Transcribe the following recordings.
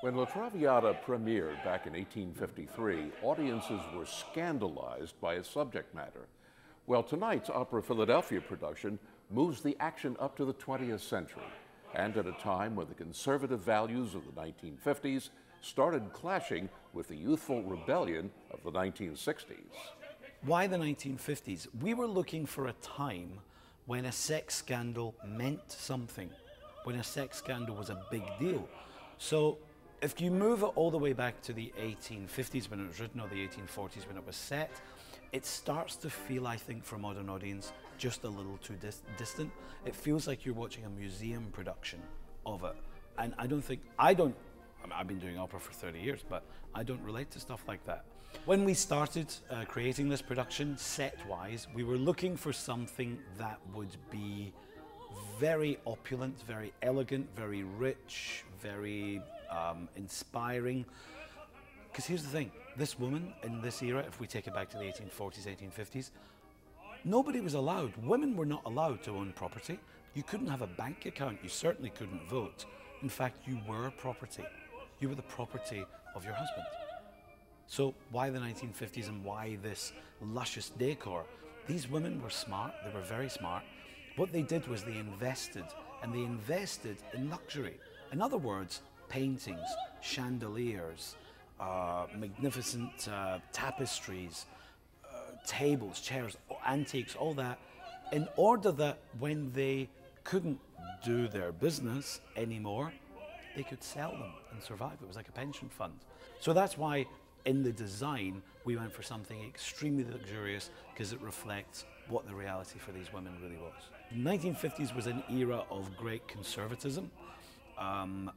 When La Traviata premiered back in 1853, audiences were scandalized by its subject matter. Well, tonight's Opera Philadelphia production moves the action up to the 20th century, and at a time when the conservative values of the 1950s started clashing with the youthful rebellion of the 1960s. Why the 1950s? We were looking for a time when a sex scandal meant something, when a sex scandal was a big deal. So if you move it all the way back to the 1850s when it was written, or the 1840s when it was set, it starts to feel, I think, for a modern audience, just a little too distant. It feels like you're watching a museum production of it. And I've been doing opera for 30 years, but I don't relate to stuff like that. When we started creating this production, set-wise, we were looking for something that would be very opulent, very elegant, very rich, very inspiring. Because here's the thing, this woman in this era, if we take it back to the 1840s, 1850s, nobody was allowed. Women were not allowed to own property. You couldn't have a bank account. You certainly couldn't vote. In fact, you were property. You were the property of your husband. So why the 1950s and why this luscious decor? These women were smart. They were very smart. What they did was they invested, and they invested in luxury. In other words, paintings, chandeliers, magnificent tapestries, tables, chairs, antiques, all that, in order that when they couldn't do their business anymore, they could sell them and survive. It was like a pension fund. So that's why in the design we went for something extremely luxurious, because it reflects what the reality for these women really was. The 1950s was an era of great conservatism, an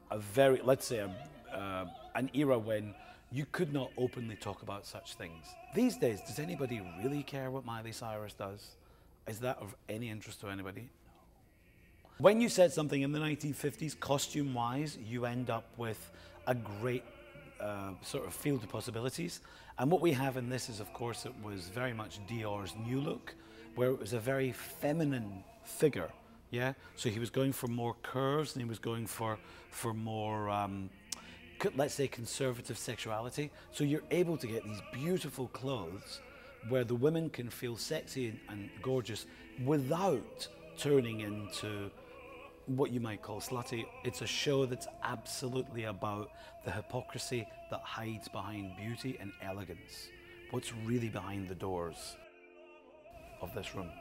era when you could not openly talk about such things. These days, does anybody really care what Miley Cyrus does? Is that of any interest to anybody? No. When you said something in the 1950s, costume-wise, you end up with a great sort of field of possibilities. And what we have in this is, of course, it was very much Dior's new look, where it was a very feminine figure. Yeah, so he was going for more curves, and he was going for more, let's say, conservative sexuality. So you're able to get these beautiful clothes where the women can feel sexy and gorgeous without turning into what you might call slutty. It's a show that's absolutely about the hypocrisy that hides behind beauty and elegance. What's really behind the doors of this room.